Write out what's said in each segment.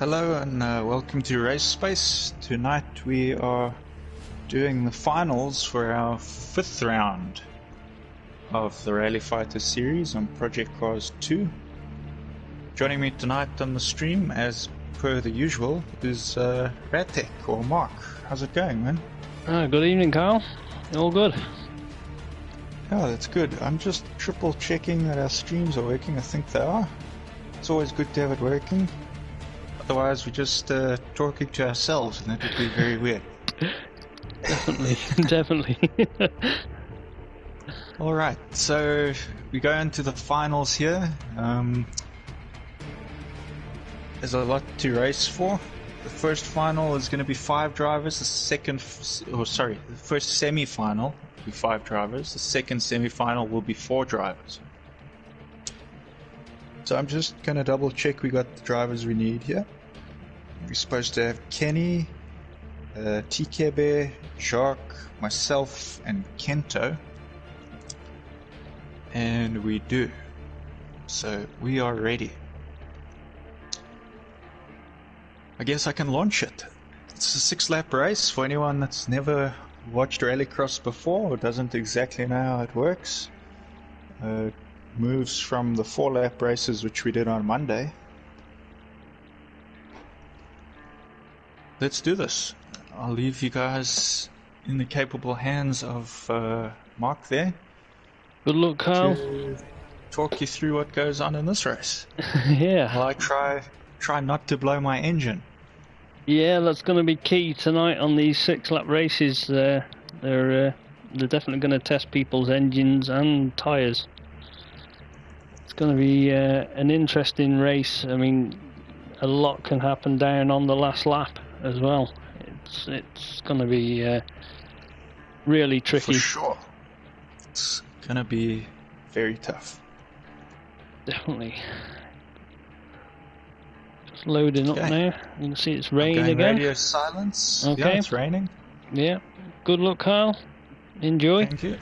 Hello and welcome to Race Space. Tonight we are doing the finals for our 5th round of the Rally Fighter series on Project Cars 2. Joining me tonight on the stream, as per the usual, is Rattec, or Mark. How's it going, man? Good evening, Carl. All good. Yeah, that's good. I'm just triple checking that our streams are working. I think they are. It's always good to have it working. Otherwise, we're just talking to ourselves, and that would be very weird. Definitely, definitely. Alright, so we go into the finals here. There's a lot to race for. The first final is going to be 5 drivers. The first semi-final will be 5 drivers. The second semi-final will be 4 drivers. So I'm just going to double check we got the drivers we need here. We're supposed to have Kenny, TK, Jacques, myself, and Kento. And we do. So we are ready. I guess I can launch it. It's a 6-lap race for anyone that's never watched Rallycross before or doesn't exactly know how it works. Moves from the 4-lap races which we did on Monday. Let's do this. I'll leave you guys in the capable hands of Mark there. Good luck, Carl. To talk you through what goes on in this race. Yeah. Well, I try not to blow my engine. Yeah, that's going to be key tonight on these 6-lap races. They're definitely going to test people's engines and tyres. It's going to be an interesting race. I mean, a lot can happen down on the last lap as well. It's going to be really tricky. For sure. It's going to be very tough. Definitely. Just loading up now. You can see it's raining again. Radio silence. Okay. Yeah, it's raining. Yeah. Good luck, Kyle. Enjoy. Thank you.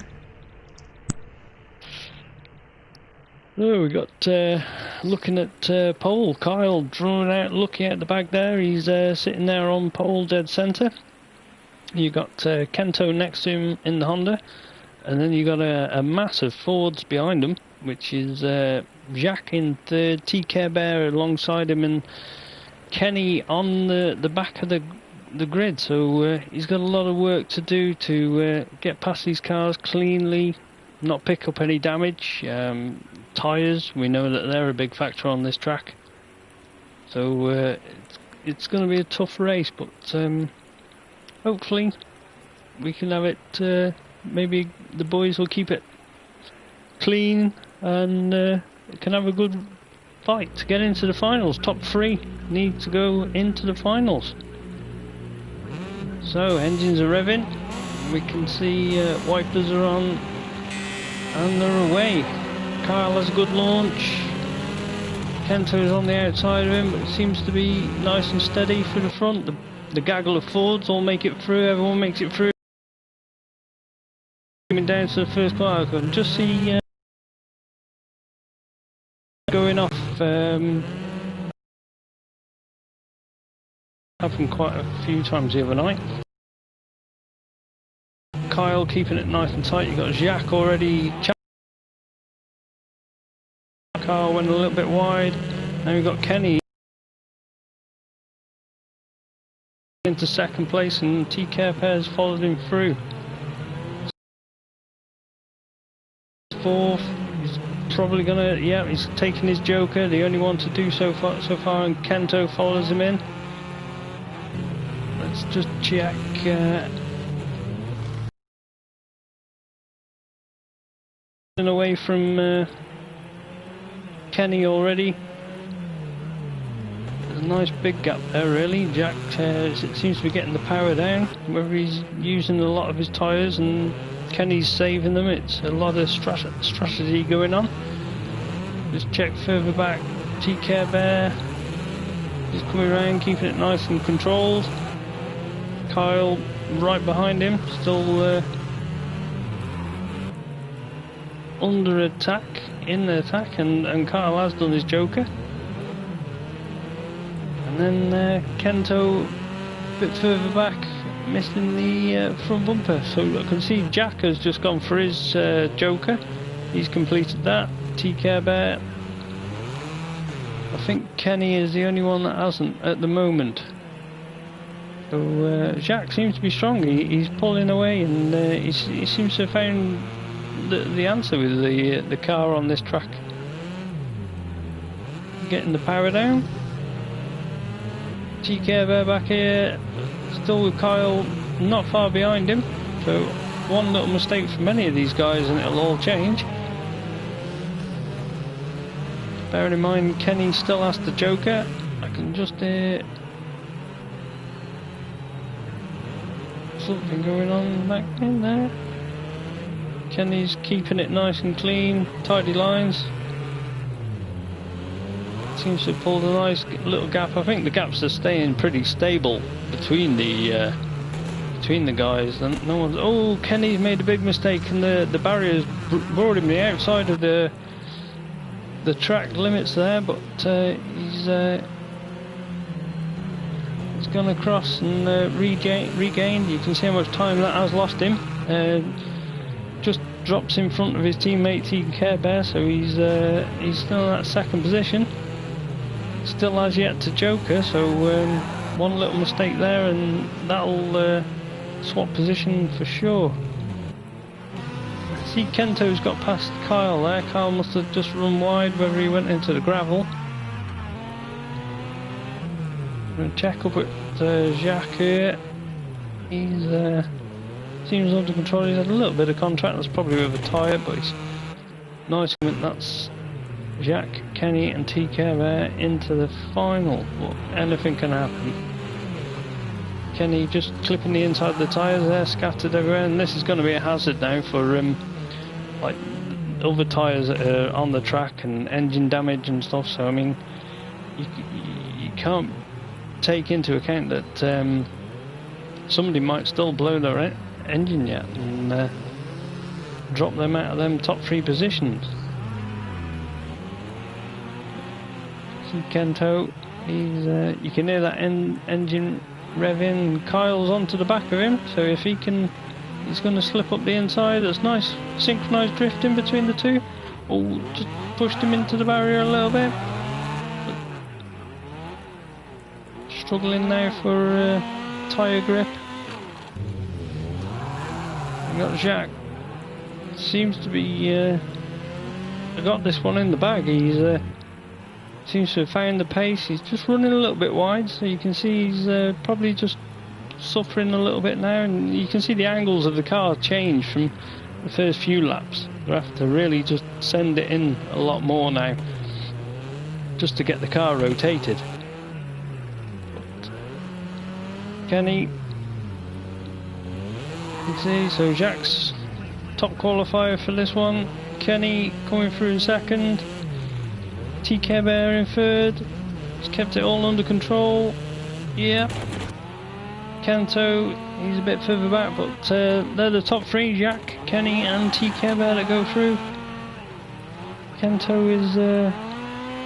Oh, we got looking at pole. Kyle drawing out, looking at the back there. He's sitting there on pole, dead centre. You got Kento next to him in the Honda, and then you got a mass of Fords behind him, which is Jacques in third, TK Bear alongside him, and Kenny on the back of the grid. So he's got a lot of work to do to get past these cars cleanly, not pick up any damage. Tyres, we know that they're a big factor on this track. So it's going to be a tough race, but hopefully we can have it. Maybe the boys will keep it clean and can have a good fight to get into the finals. Top 3 need to go into the finals. So engines are revving. We can see wipers are on and they're away. Kyle has a good launch. Kento is on the outside of him, but it seems to be nice and steady for the front. The gaggle of Fords all make it through. Everyone makes it through. Coming down to the first car, I can just see going off. Happened quite a few times the other night. Kyle keeping it nice and tight. You got Jacques already. Car went a little bit wide. Now we've got Kenny into second place, and TK Pairs followed him through. 4th, he's probably gonna, yeah, he's taking his Joker, the only one to do so far, and Kento follows him in. Let's just check. Away from Kenny already. There's a nice big gap there, really. Jack seems to be getting the power down, whether he's using a lot of his tyres and Kenny's saving them. It's a lot of strategy going on. Just check further back. TK Bear just coming around, keeping it nice and controlled. Kyle right behind him, still under attack, in the attack, and Kyle has done his Joker. And And then Kento a bit further back, missing the front bumper. So I can see Jack has just gone for his Joker. He's completed that. TK Bear. I think Kenny is the only one that hasn't at the moment. So Jack seems to be strong. He's pulling away, and he seems to have found the answer with the car on this track. Getting the power down. TK Bear back here, still with Kyle not far behind him. So one little mistake from many of these guys and it'll all change. Bearing in mind Kenny still has the Joker. I can just hear something going on back in there. Kenny's keeping it nice and clean, tidy lines. Seems to have pulled a nice little gap. I think the gaps are staying pretty stable between the guys. And no one's. Oh, Kenny's made a big mistake, and the barrier's brought him the outside of the track limits there. But he's gone across and regained. You can see how much time that has lost him. Just drops in front of his teammate TK Bear, so he's still in that second position. Still has yet to Joker, so one little mistake there and that'll swap position for sure. See, Kento's got past Kyle there. Kyle must have just run wide, whether he went into the gravel. I'm going to check up at Jacques here. He's seems under control. He's had a little bit of contact. That's probably with a tyre, but he's nice. That's Jacques, Kenny and TK Bear into the final. Well, anything can happen. Kenny just clipping the inside of the tyres there, scattered everywhere, and this is going to be a hazard now for like other tyres that are on the track and engine damage and stuff. So I mean, you can't take into account that somebody might still blow their engine yet and drop them out of them top 3 positions. See Kento, he's you can hear that engine revving. Kyle's onto the back of him, so if he can, he's going to slip up the inside. That's nice synchronised drift in between the two. Oh, just pushed him into the barrier a little bit. Struggling now for tyre grip. We got Jacques. Seems to be got this one in the bag. He's seems to have found the pace. He's just running a little bit wide, so you can see he's probably just suffering a little bit now, and you can see the angles of the car change from the first few laps. You have to really just send it in a lot more now just to get the car rotated. But Kenny, you can see, so Jacques top qualifier for this one. Kenny coming through in second. TK Bear in third. He's kept it all under control. Yeah. Kento, he's a bit further back, but they're the top 3, Jack, Kenny and TK Bear that go through. Kento is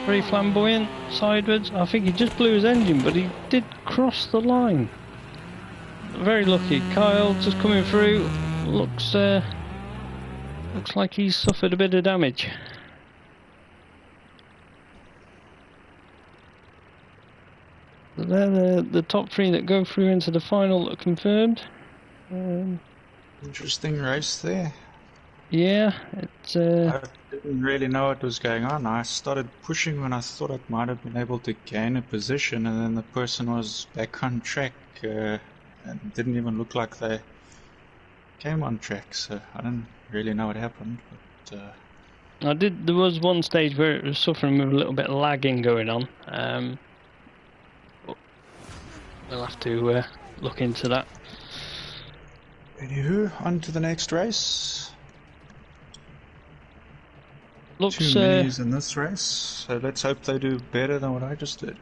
very flamboyant, sideways. I think he just blew his engine, but he did cross the line. Very lucky. Kyle just coming through. Looks like he's suffered a bit of damage. They're the top 3 that go through into the final that are confirmed. Interesting race there. Yeah, it's. I didn't really know what was going on. I started pushing when I thought I might have been able to gain a position, and then the person was back on track, and didn't even look like they came on track. So I didn't really know what happened. But there was one stage where it was suffering with a little bit of lagging going on. We'll have to look into that. Anywho, on to the next race. Looks 2 minis in this race, so let's hope they do better than what I just did.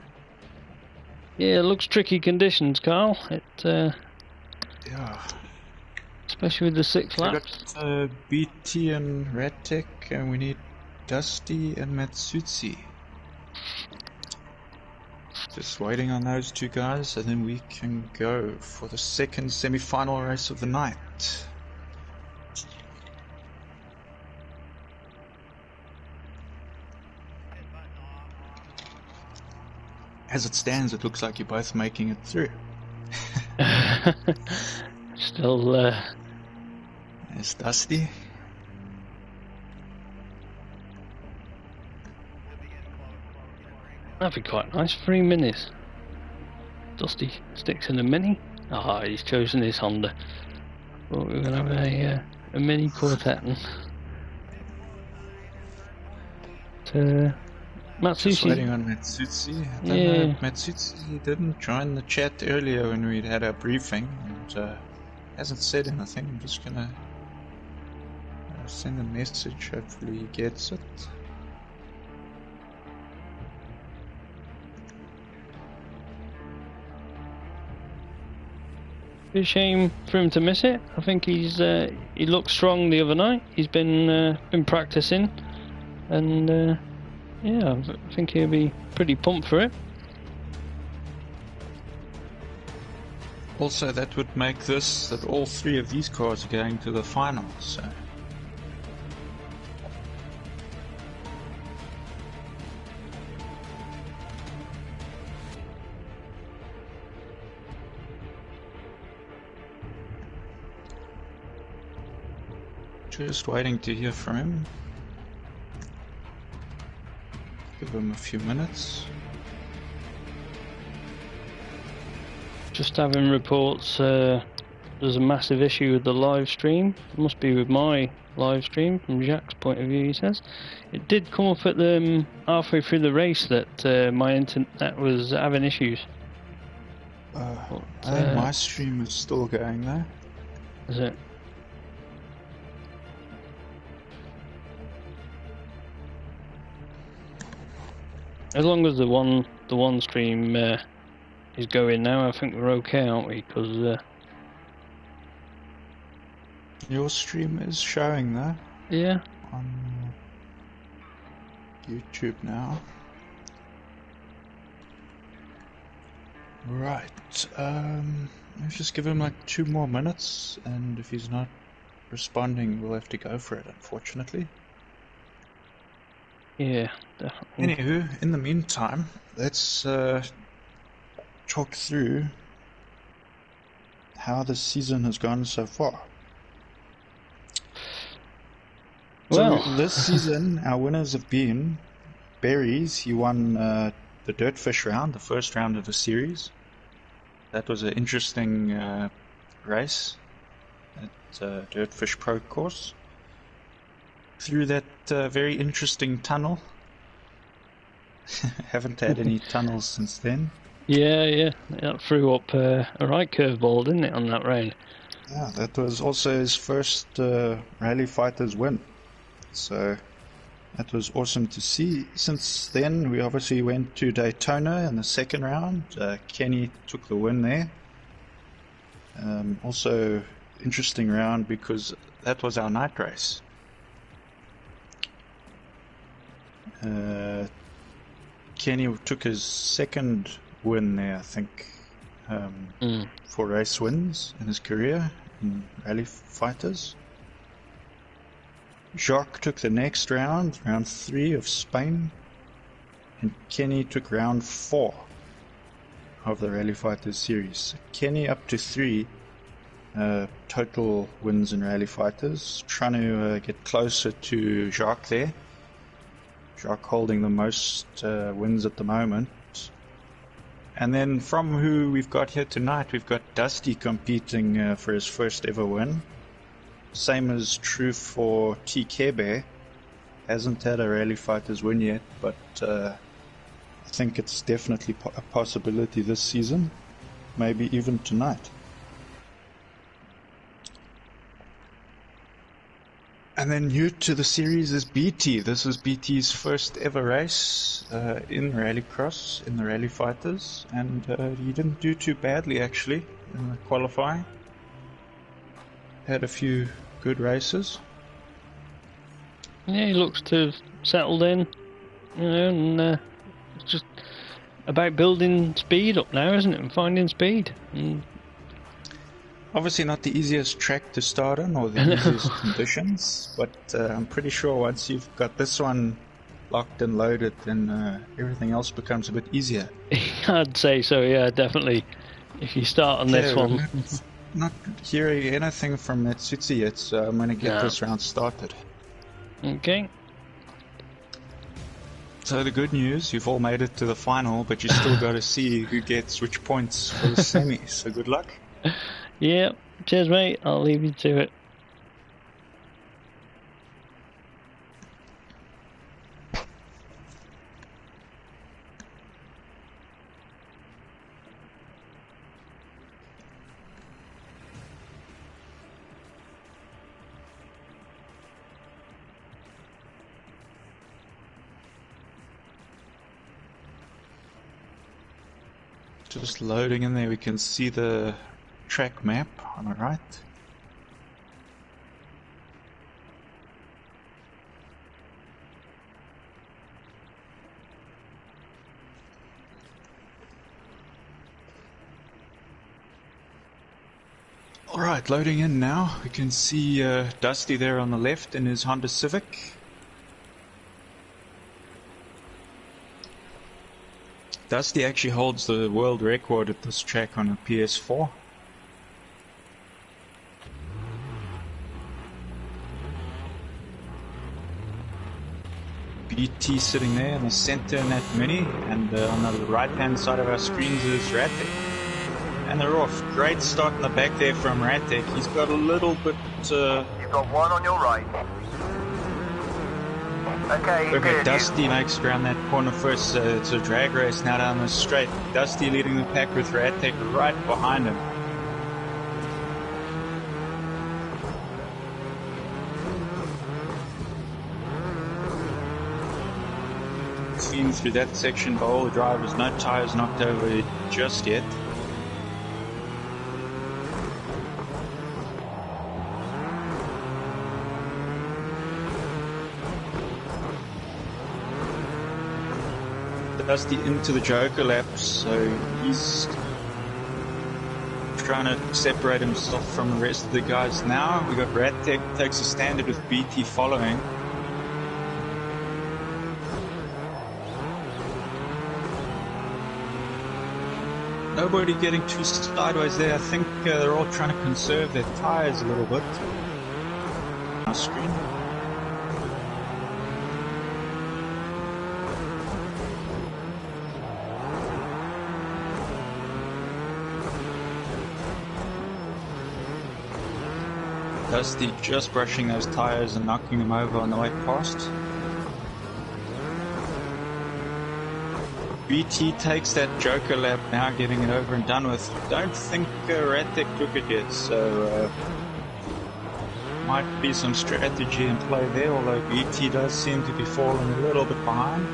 Yeah, it looks tricky conditions, Carl. It yeah, especially with the 6 laps. We got BT and Rattec, and we need Dusty and Matsutsi. Just waiting on those two guys, and then we can go for the second semi-final race of the night. As it stands, it looks like you're both making it through. Still, It's Dusty. that'd be quite nice. 3 minutes. Dusty sticks in a Mini. Ah, he's chosen his Honda. Well, we're gonna have a Mini Quartet. Just Matsushi. waiting on Matsutsi. I don't know, Matsutsi didn't join the chat earlier when we'd had our briefing, and hasn't said anything. I'm just gonna send a message. Hopefully he gets it. It's a shame for him to miss it. I think he looked strong the other night. He's been practicing, and yeah, I think he'll be pretty pumped for it. Also, that would make this that all three of these cars are going to the finals. So. Just waiting to hear from him. Give him a few minutes. Just having reports there's a massive issue with the live stream. It must be with my live stream from Jacques' point of view, he says. It did come up at the halfway through the race that my internet was having issues. My stream is still going there. Is it? As long as the one stream is going now, I think we're okay, aren't we? Because your stream is showing there. Yeah. On YouTube now. Right. Let's just give him like 2 more minutes, and if he's not responding, we'll have to go for it, unfortunately. Yeah, definitely. Anywho, in the meantime, let's talk through how the season has gone so far. Well, so this season, our winners have been Berries. He won the Dirtfish round, the first round of the series. That was an interesting race at Dirtfish Pro Course. Through that very interesting tunnel. Haven't had any tunnels since then. Yeah, that threw up a right curveball, didn't it, on that round? Yeah, that was also his first Rally Fighters win. So that was awesome to see. Since then, we obviously went to Daytona in the second round. Kenny took the win there. Also, interesting round because that was our night race. Kenny took his second win there, I think, for race wins in his career in Rally Fighters. Jacques took the next round, round 3 of Spain, and Kenny took round 4 of the Rally Fighters series. Kenny up to 3 total wins in Rally Fighters, trying to get closer to Jacques there. Jacques holding the most wins at the moment. And then from who we've got here tonight, we've got Dusty competing for his first ever win. Same is true for T. Kebe. Hasn't had a Rally Fighters win yet, but I think it's definitely a possibility this season. Maybe even tonight. And then new to the series is BT. This is BT's first ever race in Rallycross, in the Rally Fighters, and he didn't do too badly actually in the qualifying. Had a few good races. Yeah, he looks to have settled in, and just about building speed up now, isn't it? And finding speed. And Obviously not the easiest track to start on or the easiest conditions, but I'm pretty sure once you've got this one locked and loaded, then everything else becomes a bit easier. I'd say so, yeah, definitely. If you start on this Okay, one. not hearing anything from Metsutsu yet, so I'm going to get this round started. Okay. So the good news, you've all made it to the final, but you still got to see who gets which points for the semi, so good luck. Yeah, cheers mate, I'll leave you to it. Just loading in there, we can see the track map on the right. Alright, loading in now. We can see Dusty there on the left in his Honda Civic. Dusty actually holds the world record at this track on a PS4. BT sitting there in the center in that Mini, and on the right hand side of our screens is Rattec. And they're off. Great start in the back there from Rattec. He's got a little bit... You've got one on your right. Okay, Dusty makes it around that corner first. It's a drag race now down the straight. Dusty leading the pack with Rattec right behind him. Seen through that section by all the drivers, no tyres knocked over just yet. Dusty into the Joker laps, so he's trying to separate himself from the rest of the guys now. We got Rattec takes a standard with BT following. Nobody getting too sideways there. I think they're all trying to conserve their tyres a little bit. Our screen. Dusty just brushing those tyres and knocking them over on the way past. BT takes that Joker lap now, getting it over and done with. Don't think Rattec took it yet, so might be some strategy in play there, although BT does seem to be falling a little bit behind.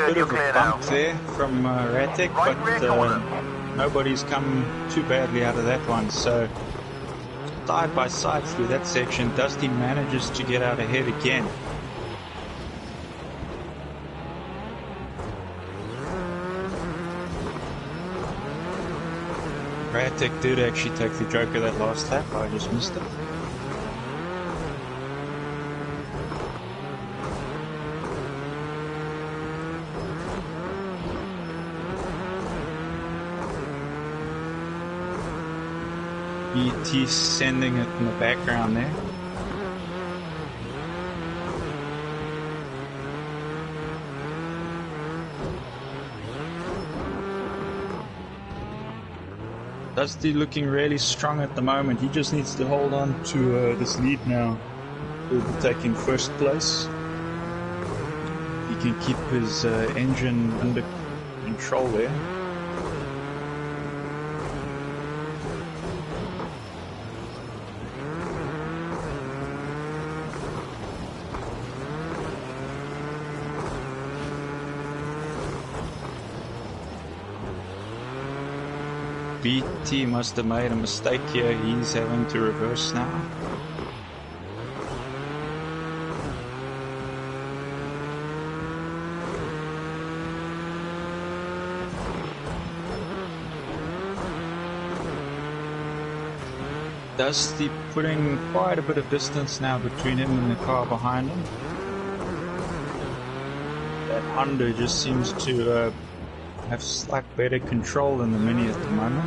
Bit of a bump there from Rattec, but nobody's come too badly out of that one. So side by side through that section, Dusty manages to get out ahead again. Rattec did actually take the Joker that last lap, I just missed it. BT sending it in the background there. Dusty looking really strong at the moment. He just needs to hold on to this lead now. He'll be taking first place. He can keep his engine under control there. BT must have made a mistake here. He's having to reverse now. Dusty putting quite a bit of distance now between him and the car behind him. That Honda just seems to have slight better control than the Mini at the moment.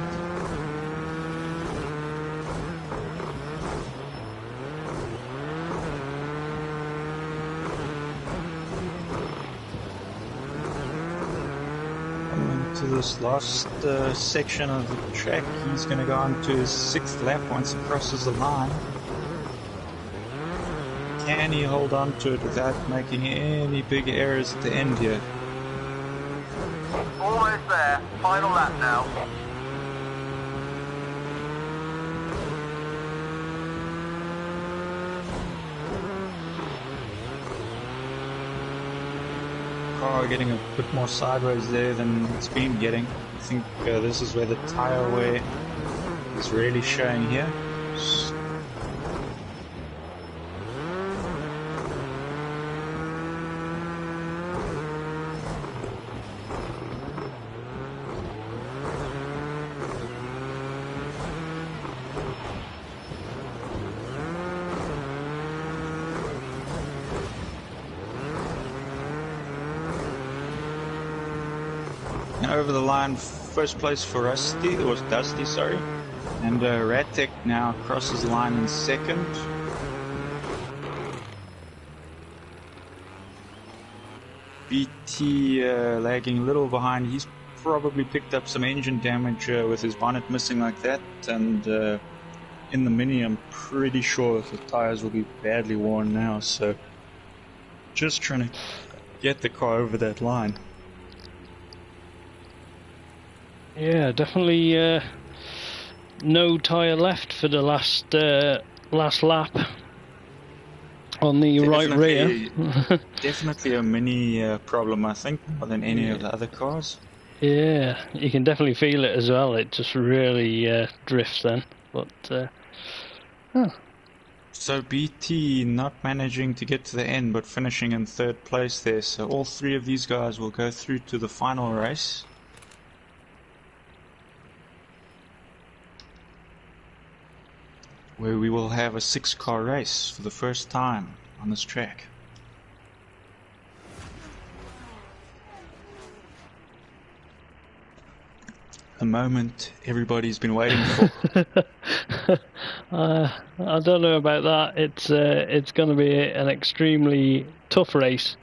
To this last section of the track, he's going to go on to his 6th lap once he crosses the line. Can he hold on to it without making any big errors at the end here? Almost there. Final lap now. Car getting a bit more sideways there than it's been getting. I think this is where the tire wear is really showing here. Over the line, first place for Dusty, sorry. And Rattec now crosses the line in 2nd. BT lagging a little behind. He's probably picked up some engine damage with his bonnet missing like that. And in the Mini, I'm pretty sure the tires will be badly worn now. So just trying to get the car over that line. Yeah, definitely no tyre left for the last lap on the right rear. Definitely a Mini problem, I think, more than any of the other cars. Yeah, you can definitely feel it as well. It just really drifts then. But So BT not managing to get to the end, but finishing in 3rd place there. So all 3 of these guys will go through to the final race. Where we will have a 6-car race for the first time on this track. The moment everybody's been waiting for. I don't know about that. It's going to be an extremely tough race.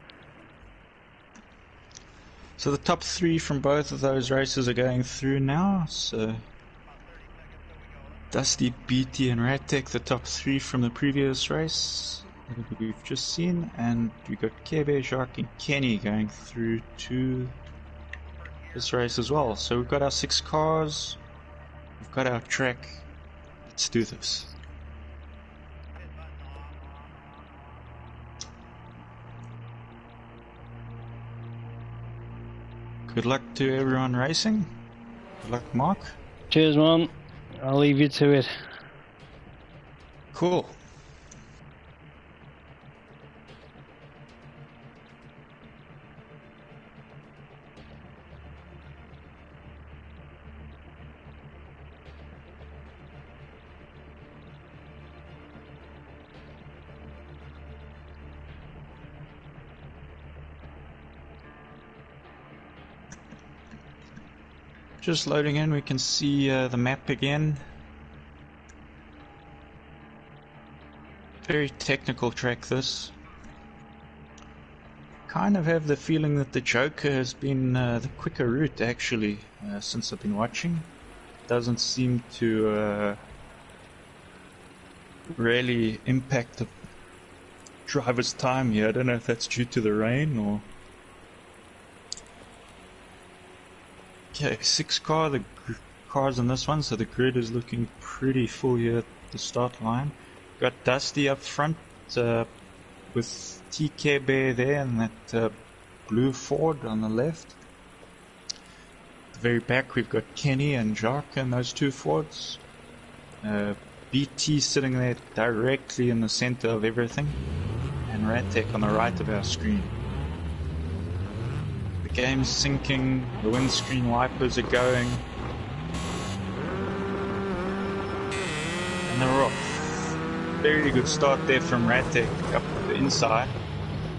So the top 3 from both of those races are going through now. So Dusty, BT and Rattec, the top 3 from the previous race that we've just seen, and we got Kebe, Jacques and Kenny going through to this race as well. So we've got our 6 cars, we've got our track. Let's do this. Good luck to everyone racing. Good luck, Mark. Cheers, man. I'll leave you to it. Cool. Just loading in, we can see the map again. Very technical track this. Kind of have the feeling that the Joker has been the quicker route actually since I've been watching. Doesn't seem to really impact the driver's time here. I don't know if that's due to the rain or... Okay, 6 car, the cars on this one, so the grid is looking pretty full here at the start line. Got Dusty up front with TK Bear there and that blue Ford on the left. the very back we've got Kenny and Jacques and those two Fords. BT sitting there directly in the center of everything, and Rattec on the right of our screen. The game's sinking, the windscreen wipers are going, and they're off. Very good start there from Rattec up the inside.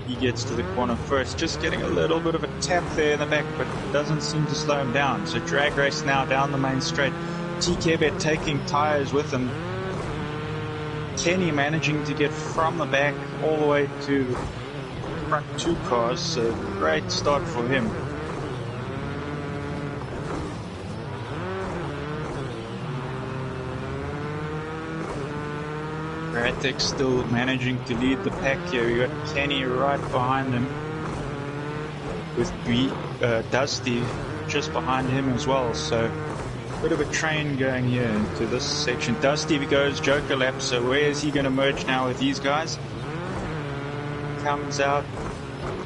He gets to the corner first, just getting a little bit of a tap there in the back, but doesn't seem to slow him down. So drag race now down the main straight. TKB taking tyres with him. Kenny managing to get from the back all the way to the front two cars, so great start for him. Rattec still managing to lead the pack here. We got Kenny right behind him, with Dusty just behind him as well. So bit of a train going here into this section. Dusty goes Joker lap, so where is he going to merge now with these guys? Comes out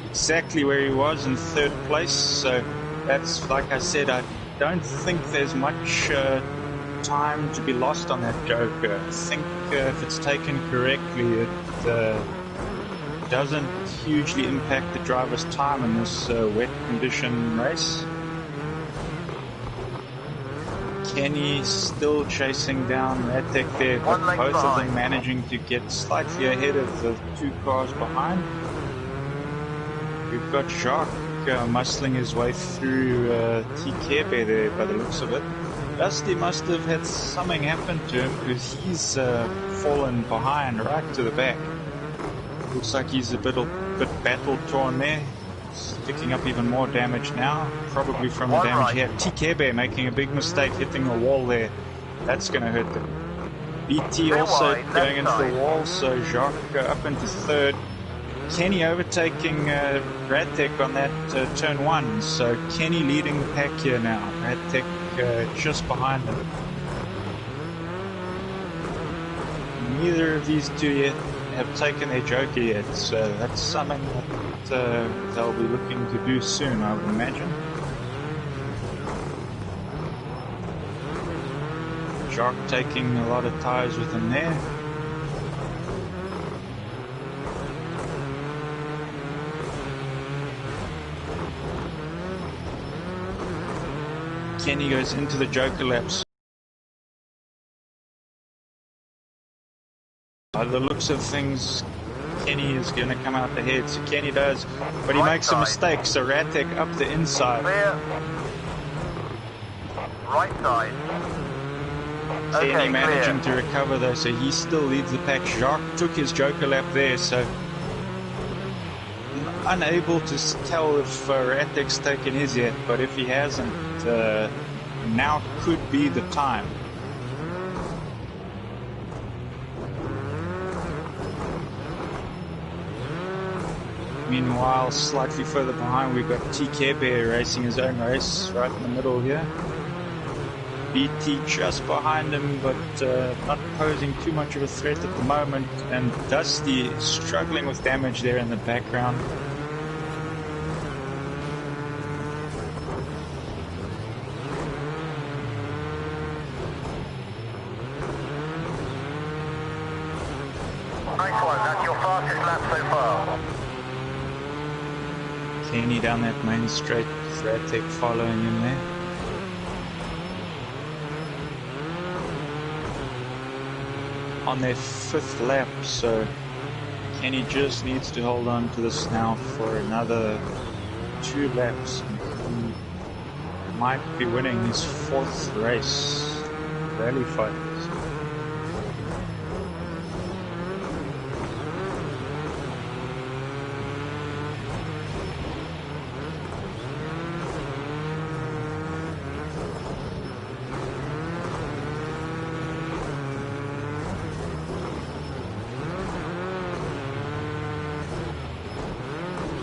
exactly where he was in third place, so that's, like I said, I don't think there's much time to be lost on that Joker. I think if it's taken correctly, it doesn't hugely impact the driver's time in this wet condition race. Kenny still chasing down Rattec there, but both of them managing to get slightly ahead of the two cars behind. We've got Jacques muscling his way through TKB there by the looks of it. Dusty must have had something happen to him because he's fallen behind right to the back. Looks like he's a bit battle torn there. Picking up even more damage now, probably from the damage he had. TKB making a big mistake hitting the wall there. That's going to hurt them. BT also going into the wall, so Jacques up into third. Kenny overtaking Rattec on that turn one, so Kenny leading the pack here now. Rattec just behind him. Neither of these two yet have taken their Joker yet, so that's something that they'll be looking to do soon, I would imagine. Jacques taking a lot of tyres with him there. Kenny goes into the Joker laps. By the looks of things, Kenny is going to come out ahead, so Kenny does, but he makes a mistake, so Rattec up the inside. Clear. Right side. Kenny managing to recover though, so he still leads the pack. Jacques took his Joker lap there, so unable to tell if Rattec's taken his yet, but if he hasn't, now could be the time. Meanwhile, slightly further behind, we've got TKB racing his own race right in the middle here. BT just behind him, but not posing too much of a threat at the moment. And Dusty struggling with damage there in the background. Nice one, that's your fastest lap so far. Kenny down that main straight, Rattec following him there. On their fifth lap, so Kenny just needs to hold on to this now for another 2 laps. He might be winning his 4th race, rally fight.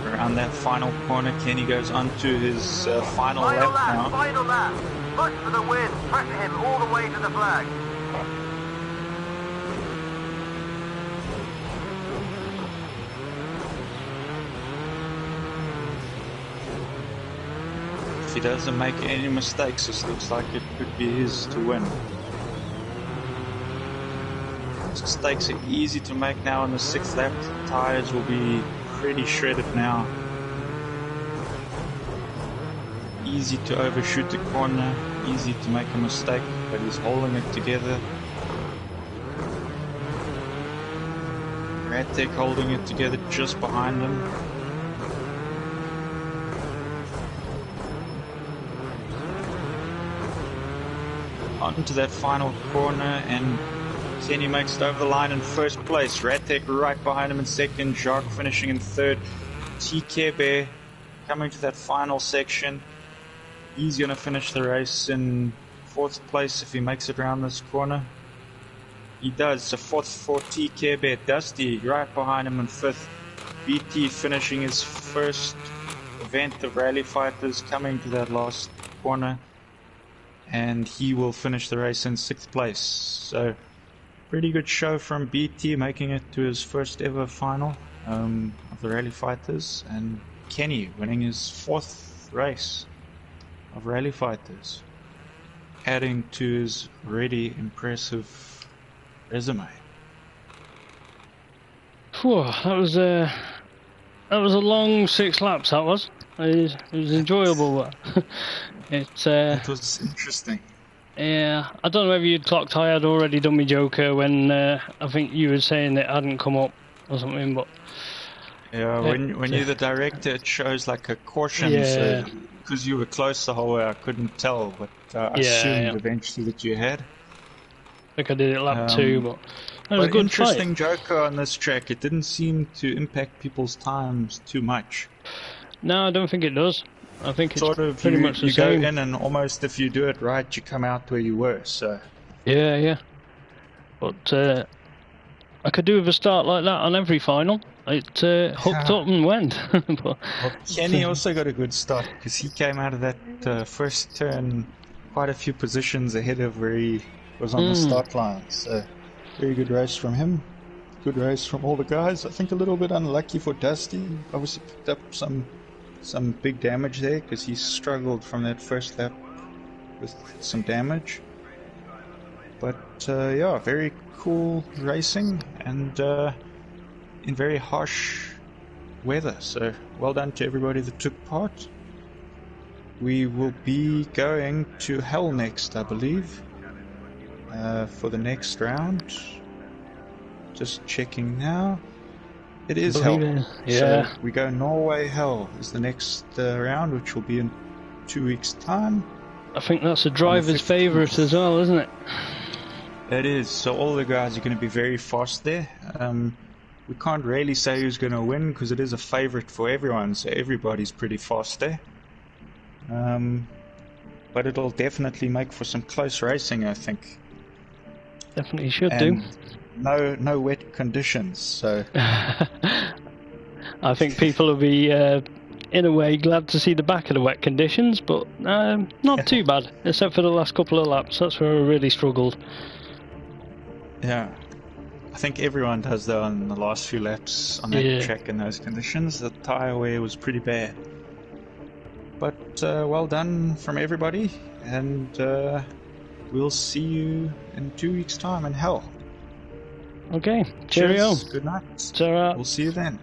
Around that final corner, Kenny goes onto his final lap now. Final lap. Push for the win. Pressure him all the way to the flag. If he doesn't make any mistakes, this looks like it could be his to win. Mistakes are easy to make now in the 6th lap. The tires will be pretty shredded now. Easy to overshoot the corner, easy to make a mistake, but he's holding it together. Rattec holding it together just behind him. Onto that final corner, and Kenny makes it over the line in 1st place. Rattec right behind him in 2nd. Jacques finishing in 3rd. TK coming to that final section. He's going to finish the race in 4th place if he makes it around this corner. He does. So 4th for TK. Dusty right behind him in 5th. BT finishing his 1st event of Rally Fighters, coming to that last corner. And he will finish the race in 6th place. So pretty good show from BT, making it to his 1st ever final of the Rally Fighters. And Kenny winning his 4th race of Rally Fighters, adding to his already impressive resume. Whew, that was a long 6 laps. That was. It was enjoyable. It was interesting. Yeah, I don't know whether you'd clocked I had already done my Joker when I think you were saying it hadn't come up or something, but yeah, when you're the director, it shows like a caution. Yeah. So because you were close the whole way, I couldn't tell, but I assumed eventually that you had. I think I did it lap 2, but it was a good interesting fight. Joker on this track. It didn't seem to impact people's times too much. No, I don't think it does. I think it's sort of pretty much the you same. go in, and almost if you do it right, you come out where you were. So yeah. But I could do with a start like that on every final. It hooked up and went. Well, Kenny also got a good start because he came out of that 1st turn quite a few positions ahead of where he was on the start line. So very good race from him. Good race from all the guys. I think a little bit unlucky for Dusty. Obviously picked up some big damage there because he struggled from that 1st lap with some damage. But yeah, very cool racing and in very harsh weather. So well done to everybody that took part. We will be going to Hell next, I believe, for the next round. Just checking now. It is Hell. Yeah. So we go Norway Hell is the next round, which will be in 2 weeks' time. I think that's a driver's favourite as well, isn't it? It is. So all the guys are going to be very fast there. We can't really say who's going to win because it is a favourite for everyone. So everybody's pretty fast there. But it'll definitely make for some close racing, I think. Definitely should and do. No wet conditions, so I think people will be in a way glad to see the back of the wet conditions, but not too bad, except for the last couple of laps. That's where we really struggled. Yeah, I think everyone does that on the last few laps on that track in those conditions. The tyre wear was pretty bad. But well done from everybody, and we'll see you in 2 weeks' time in Hell. Okay, cheerio. Cheers. Good night. Ta-ra. We'll see you then.